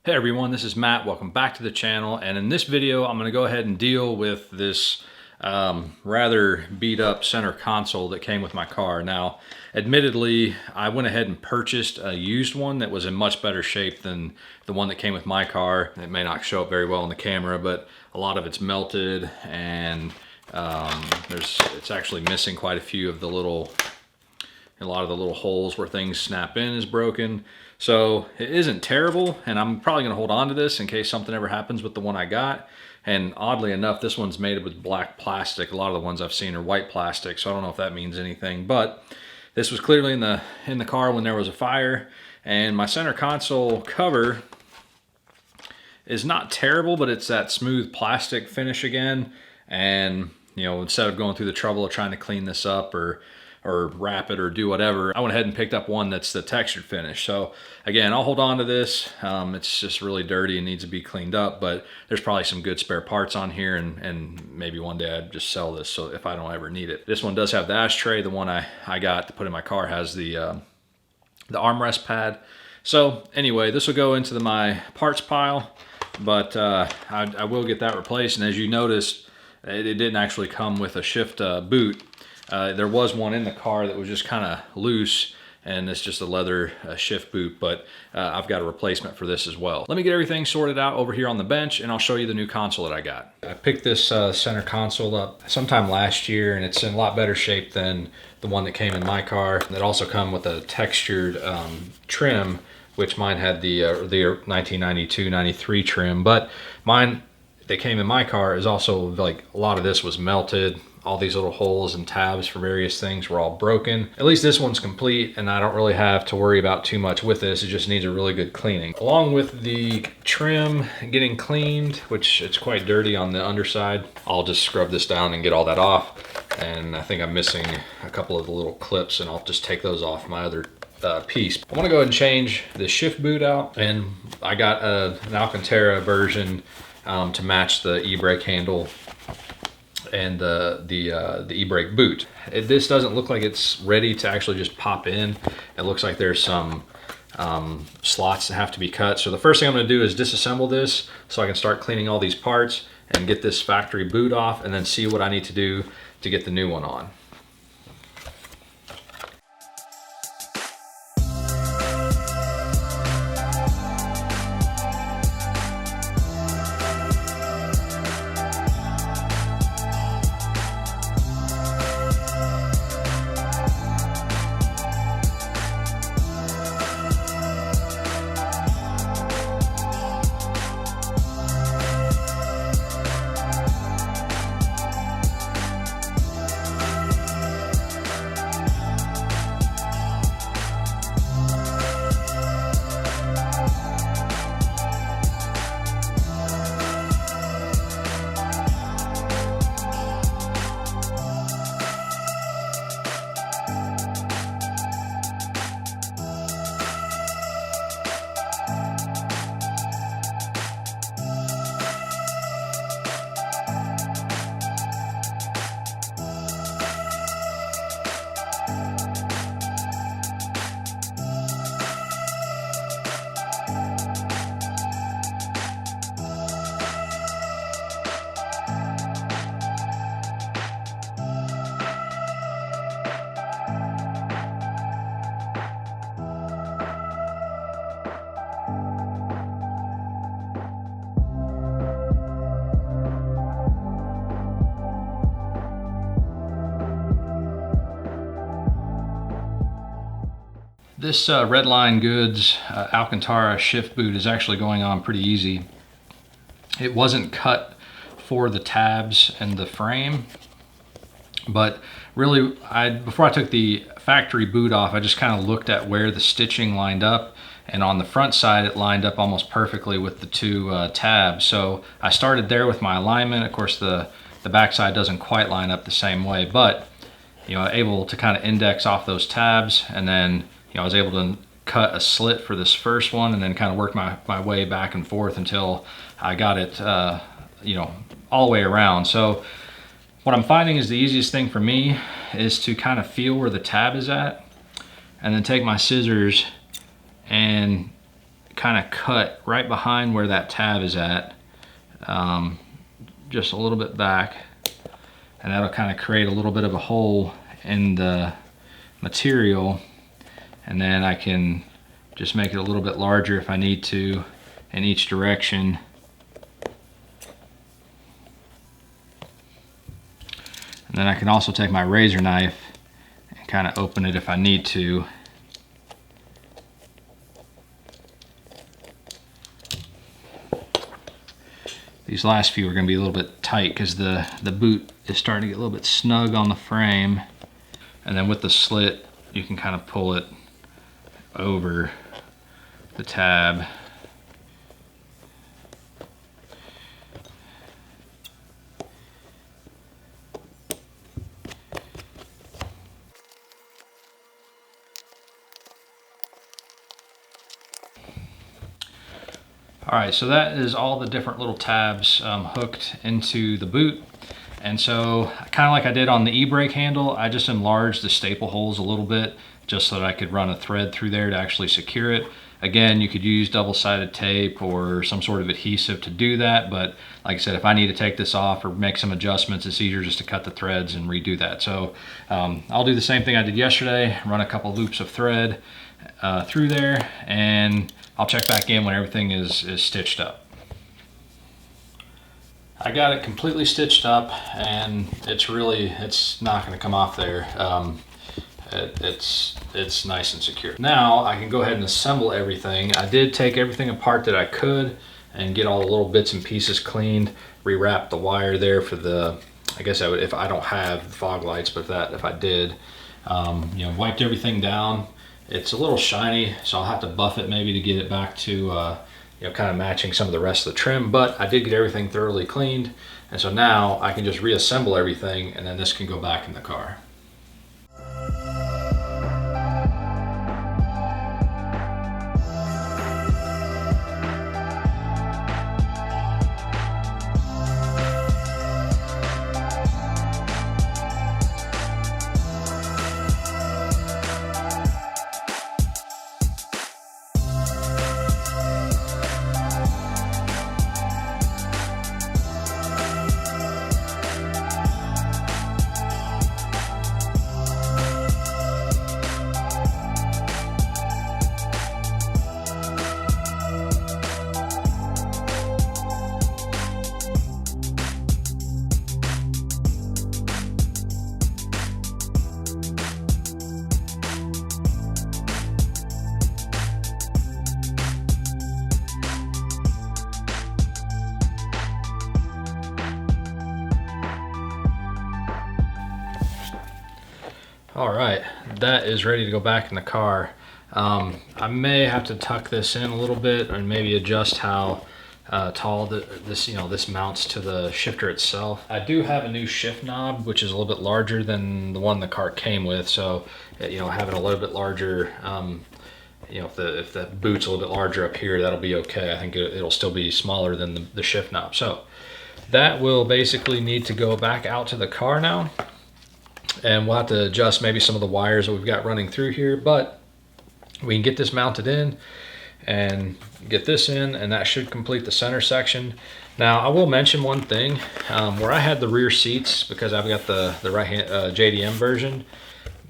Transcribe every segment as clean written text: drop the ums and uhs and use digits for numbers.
Hey everyone, this is Matt. Welcome back to the channel. And in this video, I'm going to go ahead and deal with this rather beat up center console that came with my car. Now, admittedly, I went ahead and purchased a used one that was in much better shape than the one that came with my car. It may not show up very well on the camera, but a lot of it's melted and it's actually missing quite a few of the a lot of the little holes where things snap in is broken. So it isn't terrible, and I'm probably gonna hold on to this in case something ever happens with the one I got. And oddly enough, this one's made with black plastic. A lot of the ones I've seen are white plastic, so I don't know if that means anything, but this was clearly in the car when there was a fire. And my center console cover is not terrible, but it's that smooth plastic finish again. And instead of going through the trouble of trying to clean this up or wrap it or do whatever, I went ahead and picked up one that's the textured finish. So again, I'll hold on to this. It's just really dirty and needs to be cleaned up, but there's probably some good spare parts on here, and maybe one day I'd just sell this so if I don't ever need it. This one does have the ashtray. The one I got to put in my car has the armrest pad. So anyway, this will go into my parts pile, but I will get that replaced. And as you noticed, it didn't actually come with a shift boot. There was one in the car that was just kind of loose, and it's just a leather shift boot, but I've got a replacement for this as well. Let me get everything sorted out over here on the bench, and I'll show you the new console that I got. I picked this center console up sometime last year, and it's in a lot better shape than the one that came in my car. It also come with a textured trim, which mine had the 1992-93 trim, but mine that came in my car is also like a lot of this was melted. All these little holes and tabs for various things were all broken. At least this one's complete, and I don't really have to worry about too much with this. It just needs a really good cleaning. Along with the trim getting cleaned, which it's quite dirty on the underside, I'll just scrub this down and get all that off. And I think I'm missing a couple of the little clips, and I'll just take those off my other piece. I want to go ahead and change the shift boot out, and I got an Alcantara version to match the e-brake handle and the e-brake boot. This doesn't look like it's ready to actually just pop in. It looks like there's some slots that have to be cut. So the first thing I'm going to do is disassemble this so I can start cleaning all these parts and get this factory boot off, and then see what I need to do to get the new one on. This Redline Goods Alcantara shift boot is actually going on pretty easy. It wasn't cut for the tabs and the frame, but really before I took the factory boot off, I just kind of looked at where the stitching lined up, and on the front side it lined up almost perfectly with the two tabs. So I started there with my alignment. Of course the back side doesn't quite line up the same way, but able to kind of index off those tabs, and then I was able to cut a slit for this first one, and then kind of work my way back and forth until I got it all the way around. So what I'm finding is the easiest thing for me is to kind of feel where the tab is at, and then take my scissors and kind of cut right behind where that tab is at, just a little bit back, and that'll kind of create a little bit of a hole in the material, and then I can just make it a little bit larger if I need to in each direction. And then I can also take my razor knife and kind of open it if I need to. These last few are going to be a little bit tight because the boot is starting to get a little bit snug on the frame. And then with the slit, you can kind of pull it over the tab. All right, so that is all the different little tabs hooked into the boot. And so kind of like I did on the e-brake handle, I just enlarged the staple holes a little bit just so that I could run a thread through there to actually secure it. Again, you could use double-sided tape or some sort of adhesive to do that, but like I said, if I need to take this off or make some adjustments, it's easier just to cut the threads and redo that. So I'll do the same thing I did yesterday, run a couple loops of thread through there, and I'll check back in when everything is stitched up. I got it completely stitched up, and it's not going to come off there. It's nice and secure. Now I can go ahead and assemble everything. I did take everything apart that I could and get all the little bits and pieces cleaned, rewrap the wire there for the, I guess I would, if I don't have fog lights, but if I did, you know, wiped everything down. It's a little shiny, so I'll have to buff it maybe to get it back to you know, kind of matching some of the rest of the trim, but I did get everything thoroughly cleaned, and so now I can just reassemble everything, and then this can go back in the car. All right, that is ready to go back in the car. I may have to tuck this in a little bit and maybe adjust how tall this mounts to the shifter itself. I do have a new shift knob, which is a little bit larger than the one the car came with. So, you know, having a little bit larger, you know, if the boot's a little bit larger up here, that'll be okay. I think it'll still be smaller than the shift knob. So that will basically need to go back out to the car now. And we'll have to adjust maybe some of the wires that we've got running through here, but we can get this mounted in and get this in, and that should complete the center section. Now, I will mention one thing. Where I had the rear seats, because I've got the right hand JDM version,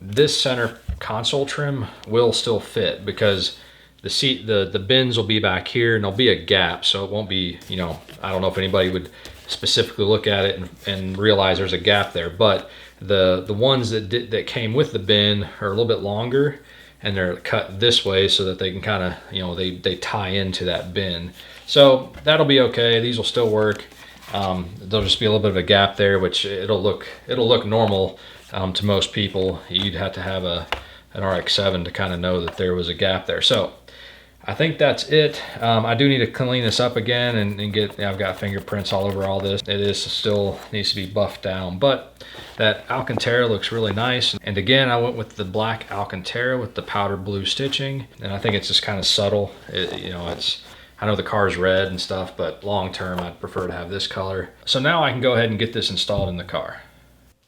this center console trim will still fit because the bins will be back here and there'll be a gap, so it won't be, you know, I don't know if anybody would specifically look at it and realize there's a gap there, but the ones that came with the bin are a little bit longer, and they're cut this way so that they can kind of, you know, they tie into that bin. So that'll be okay. These will still work. There'll just be a little bit of a gap there, which it'll look normal to most people. You'd have to have an RX7 to kind of know that there was a gap there. So I think that's it. I do need to clean this up again and get, I've got fingerprints all over all this. It is still needs to be buffed down, but that Alcantara looks really nice. And again, I went with the black Alcantara with the powder blue stitching, and I think it's just kind of subtle. You know, I know the car's red and stuff, but long term I'd prefer to have this color. So now I can go ahead and get this installed in the car.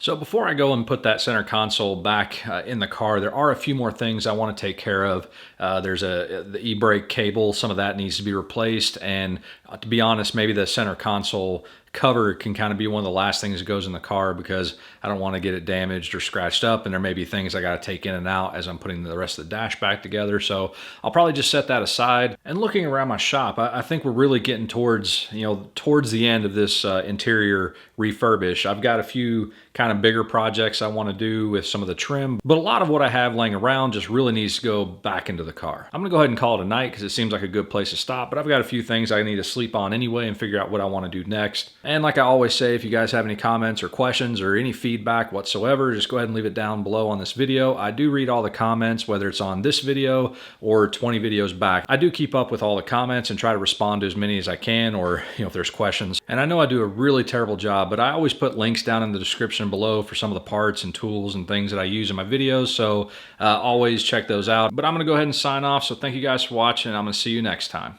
So before I go and put that center console back in the car, there are a few more things I want to take care of. There's the e-brake cable, some of that needs to be replaced, and to be honest, maybe the center console cover can kind of be one of the last things that goes in the car because I don't want to get it damaged or scratched up, and there may be things I got to take in and out as I'm putting the rest of the dash back together. So I'll probably just set that aside. And looking around my shop, I think we're really getting towards the end of this interior refurbish. I've got a few kind of bigger projects I want to do with some of the trim, but a lot of what I have laying around just really needs to go back into the car. I'm gonna go ahead and call it a night because it seems like a good place to stop, but I've got a few things I need to sleep on anyway and figure out what I want to do next. And like I always say, if you guys have any comments or questions or any feedback whatsoever, just go ahead and leave it down below on this video. I do read all the comments, whether it's on this video or 20 videos back. I do keep up with all the comments and try to respond to as many as I can, or if there's questions. And I know I do a really terrible job, but I always put links down in the description below for some of the parts and tools and things that I use in my videos, so always check those out. But I'm gonna go ahead and sign off, so thank you guys for watching, and I'm gonna see you next time.